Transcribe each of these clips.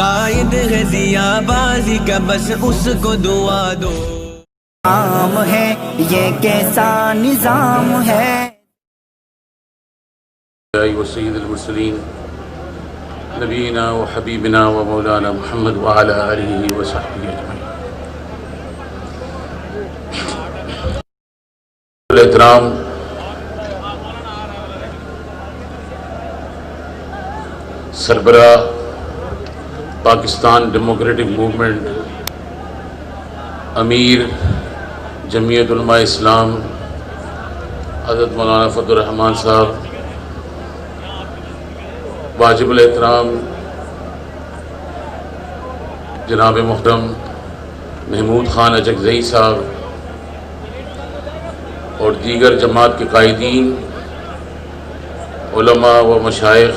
कायद है ज़ियाबाज़ी का, बस उसको दुआ दो। आम है ये कैसा निज़ाम है। सय्यदुल मुरसलीन नबीना व हबीबना व मौलाना मुहम्मद व अला आलिहि व सहबिहि अजमईन। एहतराम सरबरा पाकिस्तान डेमोक्रेटिक मूवमेंट, अमीर जमीयत उलमा इस्लाम हज़रत मौलाना फजलुर रहमान साहब, वाजिबुल एहतराम जनाब मुहतरम महमूद खान अजगज़ई साहब और दीगर जमात के कायदीन, उलमा व मशाइख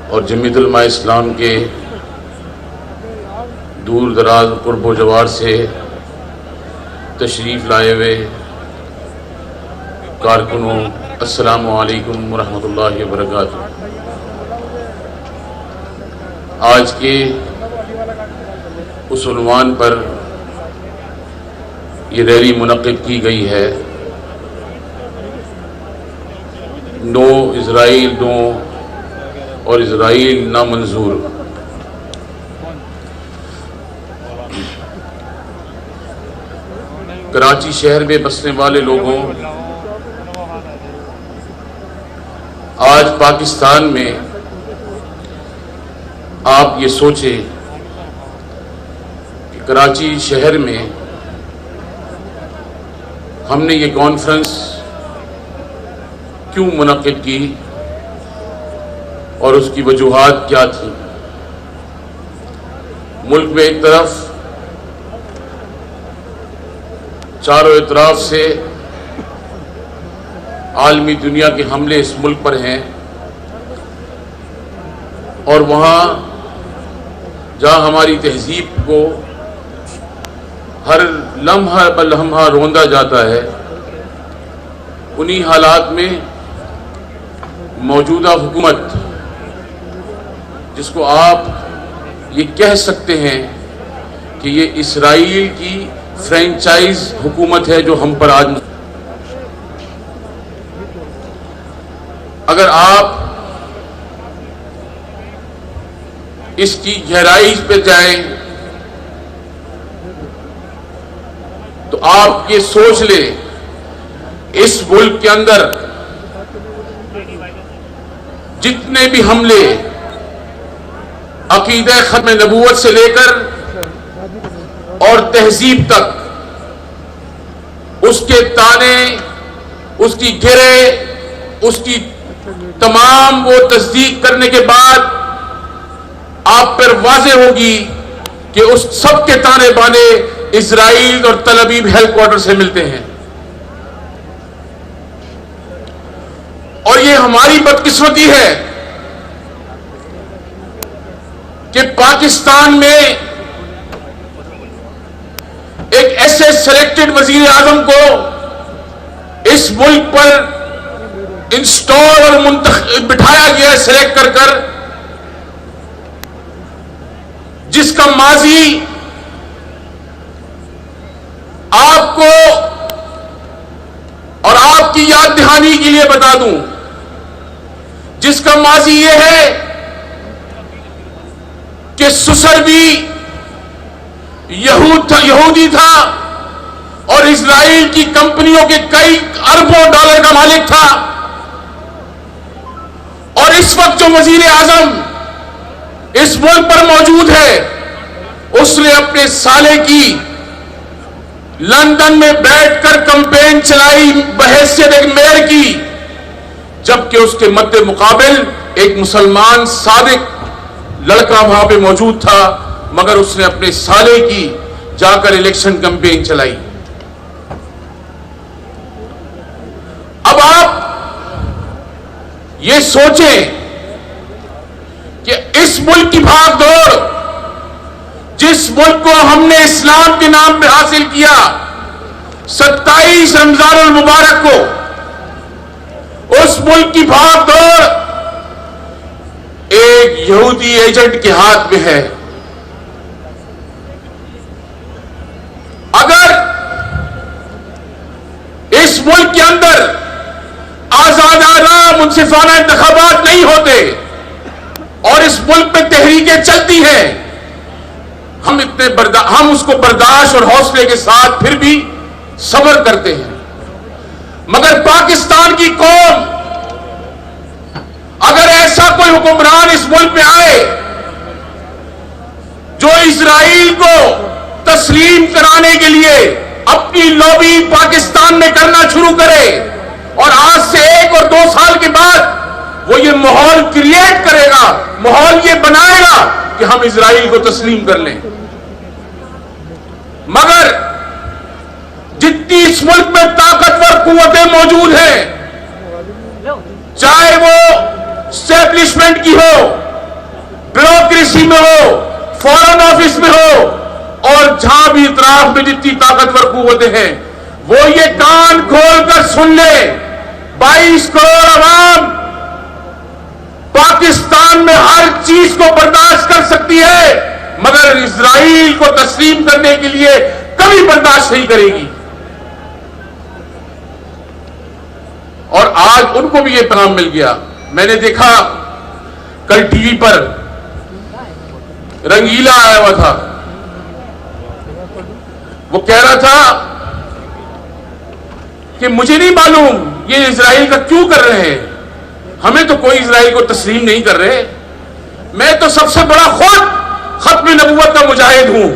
और जमीयत उलमा इस्लाम के दूर दराज कुर्ब जवार से तशरीफ़ लाए हुए कारकुनों, अस्सलामु अलैकुम वरहमतुल्लाहि वबरकातुहू। आज के उस उन्वान पर ये रैली मुनक़्क़िद की गई है, नो इज़राइल नो और इज़राइल ना मंजूर। कराची शहर में बसने वाले लोगों, आज पाकिस्तान में आप ये सोचें कि कराची शहर में हमने ये कॉन्फ्रेंस क्यों मुनक़्क़िद की और उसकी वजूहात क्या थी। मुल्क में एक तरफ चारों इतराफ से आलमी दुनिया के हमले इस मुल्क पर हैं और वहाँ जहाँ हमारी तहजीब को हर लम्हा ब लम्हा रोंदा जाता है, उन्हीं हालात में मौजूदा हुकूमत, जिसको आप ये कह सकते हैं कि ये इसराइल की फ्रेंचाइज हुकूमत है जो हम पर आज, अगर आप इसकी गहराई पे जाएं तो आप ये सोच लें, इस मुल्क के अंदर जितने भी हमले अकीदा खत्म नबूवत से लेकर और तहजीब तक, उसके ताने, उसकी गिरे, उसकी तमाम वो तस्दीक करने के बाद आप पर वाज़े होगी कि उस सब के ताने बाने इजराइल और तल अबीब हेडक्वार्टर से मिलते हैं। और ये हमारी बदकिस्मती है कि पाकिस्तान में एक ऐसे सिलेक्टेड वजीर आजम को इस मुल्क पर इंस्टॉल और बिठाया गया है, सिलेक्ट कर कर, जिसका माजी आपको और आपकी याद दहानी के लिए बता दूं, जिसका माजी यह है कि ससुर भी यहूदी था और इजराइल की कंपनियों के कई अरबों डॉलर का मालिक था। और इस वक्त जो वजीर आजम इस मुल्क पर मौजूद है, उसने अपने साले की लंदन में बैठकर कैंपेन चलाई बहैसियत एक मेयर की, जबकि उसके मद्दे मुकाबिल एक मुसलमान सादिक लड़का वहां पे मौजूद था, मगर उसने अपने साले की जाकर इलेक्शन कैंपेन चलाई। अब आप ये सोचें कि इस मुल्क की भागदौड़, जिस मुल्क को हमने इस्लाम के नाम पे हासिल किया, 27 रमजानुल मुबारक को, उस मुल्क की भागदौड़ एक यहूदी एजेंट के हाथ में है। अगर इस मुल्क के अंदर आजादाना मुनसिफाना इंतखाबात नहीं होते और इस मुल्क में तहरीकें चलती हैं, हम उसको बर्दाश्त और हौसले के साथ फिर भी सब्र करते हैं। मगर पाकिस्तान की कौम, अगर ऐसा कोई हुक्मरान इस मुल्क में आए जो इजराइल को तस्लीम कराने के लिए अपनी लॉबी पाकिस्तान में करना शुरू करे और आज से 1 और 2 साल के बाद वो ये माहौल क्रिएट करेगा, माहौल ये बनाएगा कि हम इजराइल को तस्लीम कर लें। मगर जितनी इस मुल्क में ताकतवर कुव्वतें मौजूद हैं, चाहे वो एस्टेब्लिशमेंट की हो, ब्यूरोक्रेसी में हो, फॉरेन ऑफिस में हो, और जहां भी इतराफ में जितनी ताकतवर कुव्वतें हैं, वो ये कान खोलकर सुन ले, 22 करोड़ अवाम पाकिस्तान में हर चीज को बर्दाश्त कर सकती है, मगर इजराइल को तस्लीम करने के लिए कभी बर्दाश्त नहीं करेगी। और आज उनको भी ये पैगाम मिल गया। मैंने देखा कल टीवी पर रंगीला आया हुआ था, वो कह रहा था कि मुझे नहीं मालूम ये इजराइल का क्यों कर रहे हैं, हमें तो कोई इजराइल को तस्लीम नहीं कर रहे, मैं तो सबसे बड़ा खुद खत्म नबूवत का मुजाहिद हूं,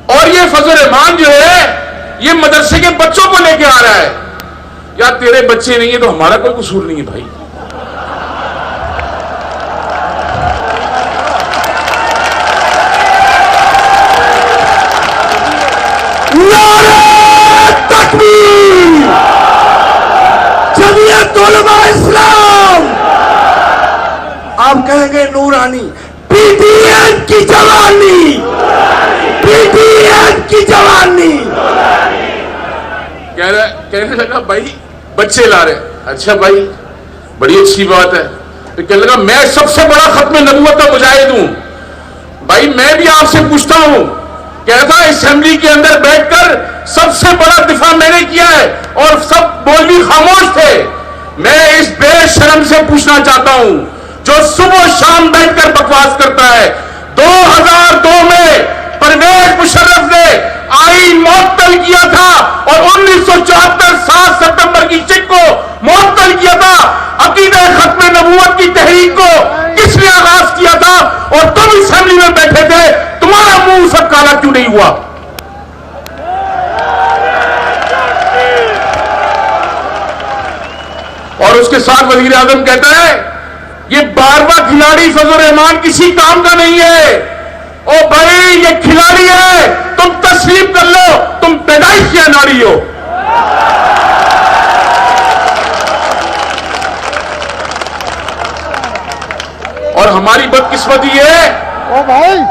और ये फजल रहमान जो है ये मदरसे के बच्चों को लेके आ रहा है। या तेरे बच्चे नहीं है तो हमारा कोई कसूर नहीं है भाई। नारे तकबीर, जमीयत उलमा इस्लाम। आप कहेंगे नूरानी, पीटीएम की जवानी, पीटीएम की जवानी। कहने लगा भाई बच्चे ला रहे, अच्छा भाई बड़ी अच्छी बात है। तो कहने लगा मैं सबसे बड़ा खत्म नबूवत का मुजाहिद हूं। भाई मैं भी आपसे पूछता हूं, कहता असेंबली के अंदर बैठकर सबसे बड़ा दिफा मैंने किया है और सब मौलवी खामोश थे। मैं इस बेशरम से पूछना चाहता हूं जो सुबह शाम बैठकर बकवास करता है, 2002 में परवेज मुशर्रफ ने आईन मुअत्तल किया था और 1974 7 सितंबर की चिट को मुअत्तल किया था। अकीदा खत्म नबूवत की तहरीक को किसने आगाज किया था और तुम असेंबली में बैठे थे, तुम्हारा मुंह सब काला क्यों नहीं हुआ? और उसके साथ वजीर आजम कहता है ये 12वां खिलाड़ी फजल रहमान किसी काम का नहीं है। ओ भाई ये खिलाड़ी है, तुम तस्लीम कर लो, तुम पैदाइश के अनाड़ी हो। और हमारी बदकिस्मती है,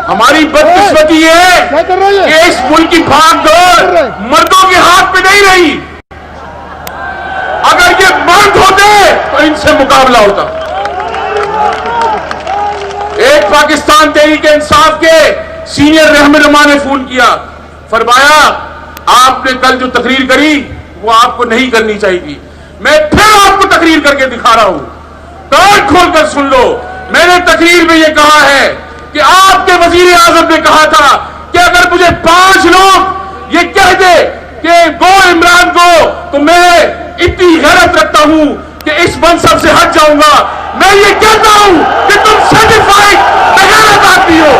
हमारी बदकिस्मती है कि इस मुल्क की भाग दौड़ मर्दों के हाथ में नहीं रही। अगर ये मर्द होते तो इनसे मुकाबला होता। एक पाकिस्तान तहरीक इंसाफ के सीनियर रहनुमा ने फोन किया, फरमाया आपने कल जो तकरीर करी वो आपको नहीं करनी चाहिए। मैं फिर आपको तकरीर करके दिखा रहा हूं, कान खोलकर सुन लो। मैंने तकरीर में ये कहा है कि आपके वजीर आजम ने कहा था कि अगर मुझे 5 लोग ये कह दे कि गो इमरान को, तो मैं इतनी गैरत रखता हूं कि इस मनसब से हट जाऊंगा। मैं ये कहता हूं कि तुम सर्टिफाइड बेगैरत आदमी हो।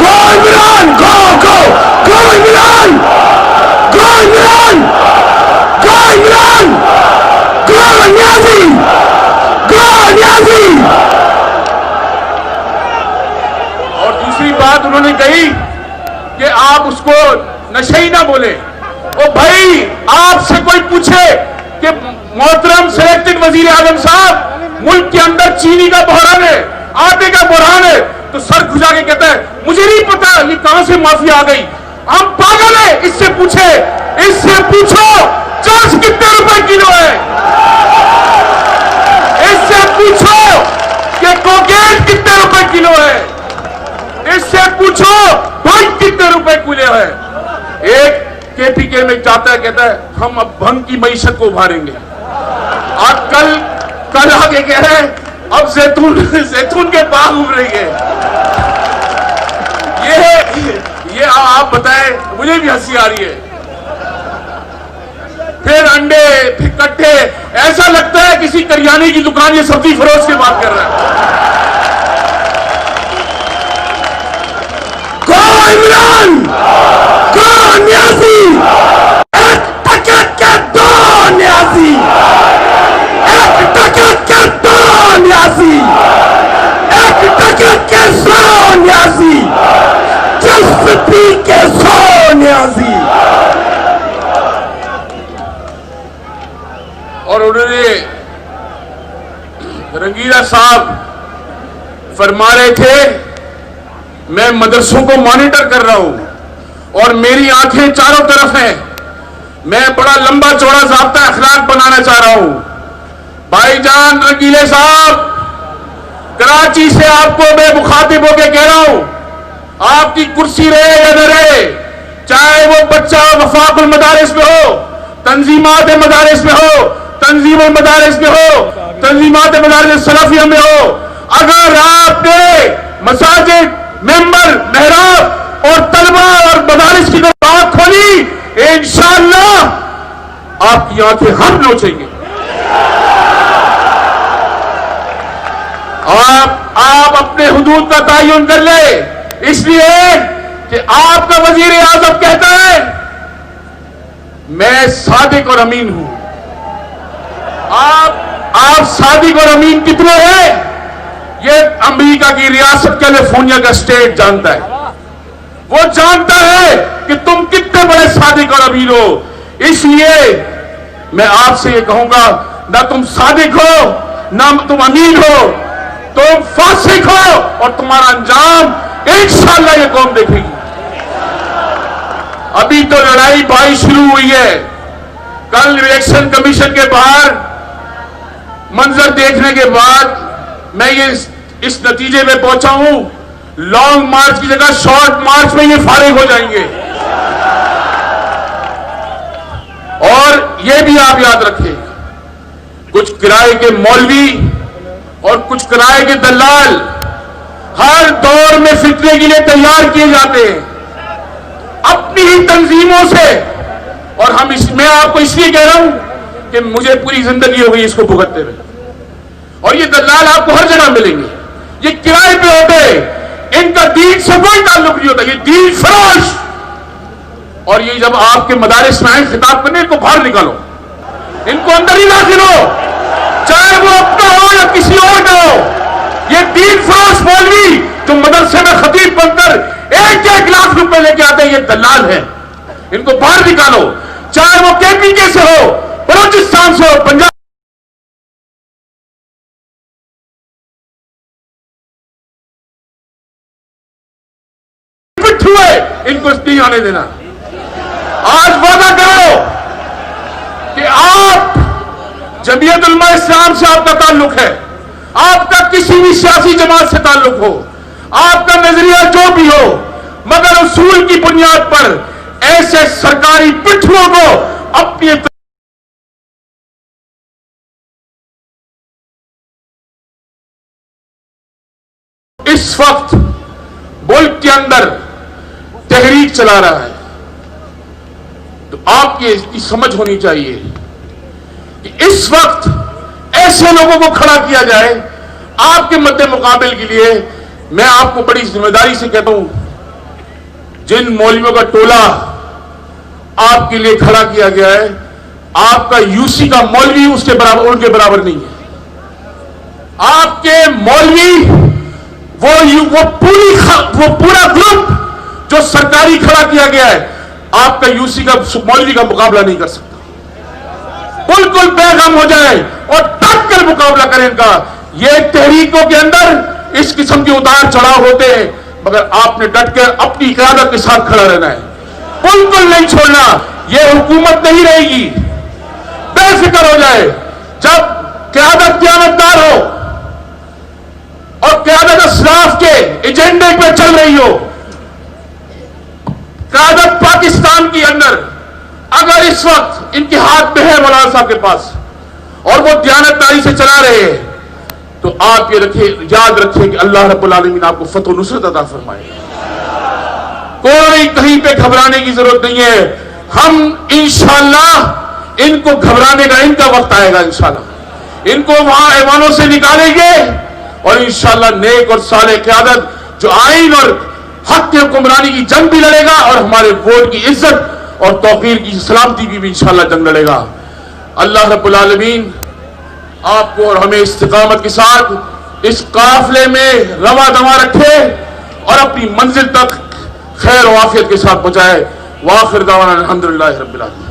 गो इमरान, गो गो गो इमरान, गो इमरान, गो इमरान, गो न्याजी, गो न्याजी। और दूसरी बात उन्होंने कही कि आप उसको नशे ना बोले। ओ भाई आपसे कोई पूछे कि मोहतरम सिलेक्टेड वजीर आजम साहब मुल्क के अंदर चीनी का बहरान है, आटे का बहरान है, तो सर खुजा के कहता है मुझे नहीं पता ये कहां से माफिया आ गई। हम पागल है, इससे पूछे, इससे है। एक केपीके में जाता है, कहता है हम अब भंग की मईशत को उभारेंगे। आज कल आगे कह रहे हैं अब जैतून के बाग उभरेंगे। ये आप बताएं, मुझे भी हंसी आ रही है। फिर अंडे, फिर कट्टे, ऐसा लगता है किसी करियाने की दुकान ये सब्जी फरोश की बात कर रहा है। इमरान न्यासी, एक टकट के दो न्यासी, एक टकट के दो न्यासी, एक टकट के 100 न्यासी, जस्पी के 100 न्यासी। और उन्होंने रंगीला साहब फरमा रहे थे मैं मदरसों को मॉनिटर कर रहा हूं और मेरी आंखें चारों तरफ हैं। मैं बड़ा लंबा चौड़ा ज़ाब्ता अखलाक बनाना चाह रहा हूं। भाईजान रंगीले साहब, कराची से आपको मैं मुखातिब होकर कह रहा हूं, आपकी कुर्सी रहे या न रहे, चाहे वो बच्चा वफाकुल मदारिस में हो, तंजीमात मदारिस में हो, तंजीम मदारिस में हो, तंजीमात मदारिस सलाफिया में हो, अगर आपने मसाजिद, मेंबर, मेहराब और तलबा और मदारिस की तरफ आंख खोली, इंशाअल्लाह आपकी आंखें हम नोचेंगे। आप अपने हुदूद का तयन कर ले, इसलिए कि आपका वजीर आजम कहता है मैं सादिक और अमीन हूं। आप सादिक और अमीन कितने हैं ये अमेरिका की रियासत कैलिफोर्निया का स्टेट जानता है। वो जानता है कि तुम कितने बड़े सादिक और अमीन हो। इसलिए मैं आपसे ये कहूंगा, ना तुम सादिक हो ना तुम अमीन हो, तुम फासिक हो और तुम्हारा अंजाम इंशाअल्लाह ये कौम देखेगी। अभी तो लड़ाई भाई शुरू हुई है। कल इलेक्शन कमीशन के बाहर मंजर देखने के बाद मैं ये इस नतीजे में पहुंचा हूं, लॉन्ग मार्च की जगह शॉर्ट मार्च में ये फारिग हो जाएंगे। और ये भी आप याद रखें, कुछ किराए के मौलवी और कुछ किराए के दलाल हर दौर में फितने के लिए तैयार किए जाते हैं अपनी ही तंजीमों से। और मैं आपको इसलिए कह रहा हूं कि मुझे पूरी जिंदगी हो गई इसको भुगतते हुए, और ये दलाल आपको हर जगह मिलेंगे। ये किराए पे होते, इनका दीन से कोई ताल्लुक नहीं होता, ये दीन फरोश। और ये जब आपके मदारिस में आए खिताब करने, इनको बाहर निकालो, इनको अंदर ही दाखिल हो, चाहे वो अपना हो या किसी और का हो। ये दीन फरोश मौलवी जो मदरसे में खतीब बनकर 1-1 लाख रुपए लेके आते हैं, ये दलाल है, इनको बाहर निकालो। चाहे वो केपीके से हो, बलूचिस्तान से हो, पंजाब हुए, इनको नहीं आने देना। आज वादा करो कि आप जमीयत उलमा इस्लाम से आपका ताल्लुक है, आपका किसी भी सियासी जमात से ताल्लुक हो, आपका नजरिया जो भी हो, मगर उसूल की बुनियाद पर ऐसे सरकारी पिट्ठुओं को अपनी इस वक्त मुल्क के अंदर तहरीक चला रहा है, तो आपकी इसकी समझ होनी चाहिए कि इस वक्त ऐसे लोगों को खड़ा किया जाए आपके मद्दे मुकाबिल के लिए। मैं आपको बड़ी जिम्मेदारी से कहता हूं, जिन मौलवियों का टोला आपके लिए खड़ा किया गया है, आपका यूसी का मौलवी उसके बराबर, उनके बराबर नहीं है। आपके मौलवी वो पूरा ग्रुप जो सरकारी खड़ा किया गया है, आपका यूसी का मौलवी का मुकाबला नहीं कर सकता। बिल्कुल बेगम हो जाए और डट कर मुकाबला करें इनका। ये तहरीकों के अंदर इस किस्म के उतार चढ़ाव होते हैं, मगर आपने डट कर अपनी क़यादत के साथ खड़ा रहना है, बिल्कुल नहीं छोड़ना। ये हुकूमत नहीं रहेगी, बेफिक्र हो जाए। जब क़यादत क़यामतदार हो और क़यादत इस्लाफ के एजेंडे पर चल रही हो, क़यादत पाकिस्तान के अंदर अगर इस वक्त इनके हाथ में है मौलाना साहब के पास और वो दयानतदारी से चला रहे हैं, तो आप ये रखिए, याद रखिए कि अल्लाह रब्बुल आलमीन आपको फतह व नुसरत अता फरमाएगा। कोई कहीं पे घबराने की जरूरत नहीं है। हम इंशाअल्लाह इनको घबराने का इनका वक्त आएगा। इंशाअल्लाह इनको वहां ऐवानों से निकालेंगे और इंशाअल्लाह नेक और साले क़यादत जो आइन और हक के हुक्मरानी की जंग भी लड़ेगा और हमारे वोट की इज्जत और तौकीर की सलामती की भी इंशाअल्लाह जंग लड़ेगा। अल्लाह रब्बुल आलमीन आपको और हमें इस्तिकामत के साथ इस काफिले में रवा दवा रखे और अपनी मंजिल तक खैर और आफियत के साथ पहुंचाए। वाखिर दावाना अल्हम्दुलिल्लाहि रब्बिल आलमीन।